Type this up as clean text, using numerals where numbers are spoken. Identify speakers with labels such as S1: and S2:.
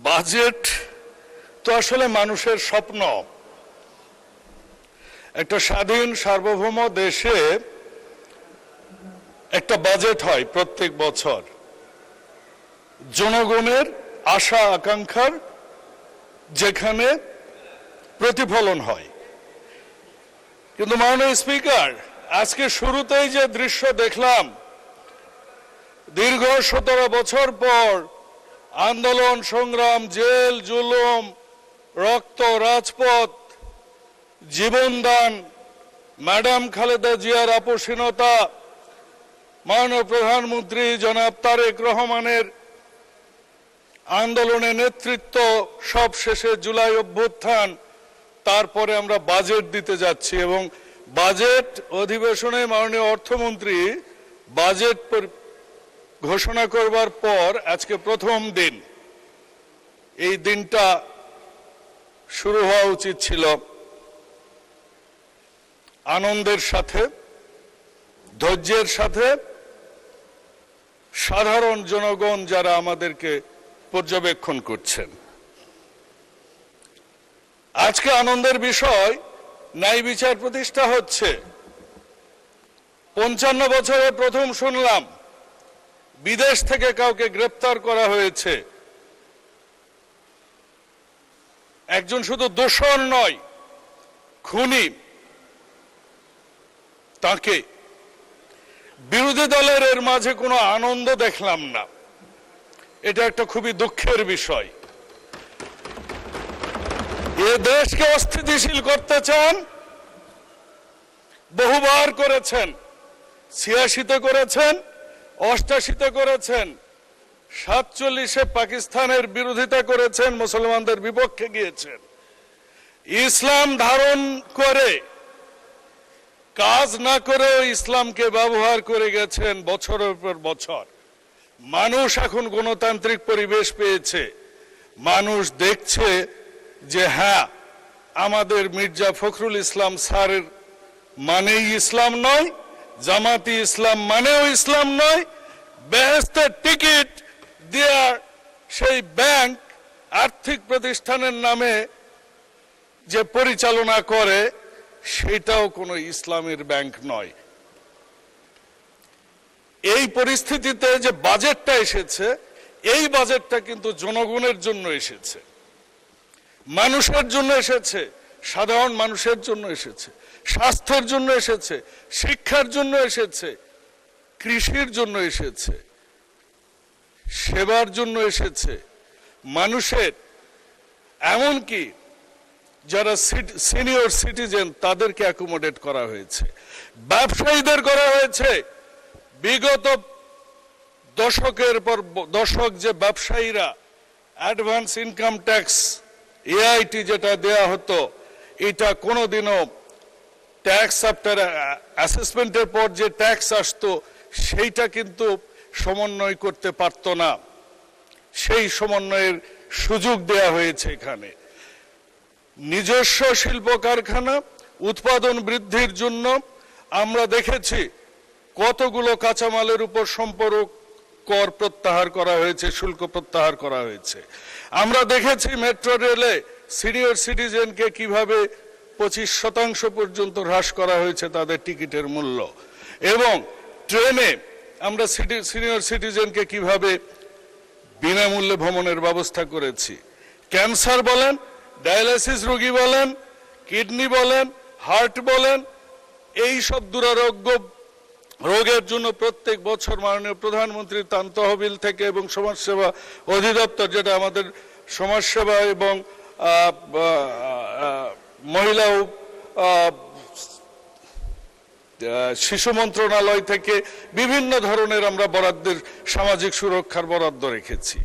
S1: Budget তো আসলে মানুষের স্বপ্ন। একটা স্বাধীন সার্বভৌম দেশে একটা বাজেট হয় প্রত্যেক বছর, জনগণের আশা আকাঙ্ক্ষার যেখানে প্রতিফলন হয়। কিন্তু মাননীয় স্পিকার, আজকে শুরুতেই যে দৃশ্য দেখলাম, দীর্ঘ 17 বছর পর আন্দোলন সংগ্রাম, জেল জুলুম, রক্ত, রাজপথ, জীবনদান, ম্যাডাম খালেদা জিয়ার আপোষহীনতা, মাননীয় প্রধানমন্ত্রী জনাব তারেক রহমানের আন্দোলনে নেতৃত্ব, সব শেষে জুলাই অভ্যুত্থান, তারপরে আমরা বাজেট দিতে যাচ্ছি। এবং বাজেট অধিবেশনে মাননীয় অর্থমন্ত্রী বাজেট ঘোষণা করবার পর আজকে প্রথম দিন। এই দিনটা শুরু হওয়া উচিত ছিল আনন্দের সাথে, ধৈর্যের সাথে। সাধারণ জনগণ যারা আমাদেরকে পর্যবেক্ষণ করছেন, আজকে আনন্দের বিষয়, ন্যায় বিচার প্রতিষ্ঠা হচ্ছে। 55 বছরে প্রথম শুনলাম বিদেশ থেকে কাউকে গ্রেপ্তার করা হয়েছে। একজন শুধু দোষর নয়, খুনি, তাকে বিরোধী দলের এর মাঝে কোনো আনন্দ দেখলাম না। এটা একটা খুবই দুঃখের বিষয়। এ দেশকে অস্থিতিশীল করতে চান, বহুবার করেছেন। 86-তে করেছেন, 88-তে করেছেন, 47-এ পাকিস্তানের বিরোধিতা করেছেন, মুসলমানদের বিপক্ষে গিয়েছেন। ইসলাম ধারণ করে কাজ না করেও ইসলামকে ব্যবহার করে গেছেন বছরের পর বছর। মানুষ এখন গণতান্ত্রিক পরিবেশ পেয়েছে। মানুষ দেখছে যে হ্যাঁ, আমাদের মির্জা ফখরুল ইসলাম স্যারের মানেই ইসলাম নয়, জামাতি ইসলাম মানেও ইসলাম নয়। বেহেশতের টিকিট দেওয়ার সেই ব্যাংক, আর্থিক প্রতিষ্ঠানের নামে যে পরিচালনা করে, সেটাও কোনো ইসলামের ব্যাংক নয়। এই পরিস্থিতিতে যে বাজেটটা এসেছে, এই বাজেটটা কিন্তু জনগণের জন্য এসেছে, মানুষের জন্য এসেছে, সাধারণ মানুষের জন্য এসেছে, স্বাস্থ্যের জন্য এসেছে, শিক্ষার জন্য এসেছে, কৃষির জন্য এসেছে, সেবার জন্য এসেছে। মানুষের, এমনকি যারা সিনিয়র সিটিজেন, তাদেরকে অ্যাকোমোডেট করা হয়েছে, ব্যবসায়ীদের করা হয়েছে। বিগত দশকের পর দশক যে ব্যবসায়ীরা অ্যাডভান্স ইনকাম ট্যাক্স, এআইটি যেটা দেয়া হতো, এটা কোনোদিনও ট্যাক্স আফটার অ্যাসেসমেন্টের পর যে ট্যাক্স আসতো, সেইটা কিন্তু সমন্বয় করতে পারত না। সেই সমন্বয়ের সুযোগ দেয়া হয়েছে এখানে। নিজস্ব শিল্প কারখানা উৎপাদন বৃদ্ধির জন্য আমরা দেখেছি কতগুলো কাঁচামালের উপর সম্পূরক কর প্রত্যাহার করা হয়েছে, শুল্ক প্রত্যাহার করা হয়েছে। আমরা দেখেছি মেট্রো রেলে সিনিয়র সিটিজেনকে কিভাবে 25% পর্যন্ত হ্রাস করা হয়েছে তাদের টিকিটের মূল্য। এবং ট্রেনে আমরা সিনিয়র সিটিজেনকে কিভাবে বিনামূল্যে ভ্রমণের ব্যবস্থা করেছি। ক্যান্সার বলেন, ডায়ালাইসিস রোগী বলেন, কিডনি বলেন, হার্ট বলেন, এই সব দুরারোগ্য রোগের জন্য প্রত্যেক বছর মাননীয় প্রধানমন্ত্রীর ত্রাণ তহবিল থেকে এবং সমাজসেবা অধিদপ্তর, যেটা আমাদের সমাজসেবা এবং মহিলা ও শিশু মন্ত্রণালয় থেকে বিভিন্ন ধরনের আমরা বরাদ্দের, সামাজিক সুরক্ষার বরাদ্দ রেখেছি।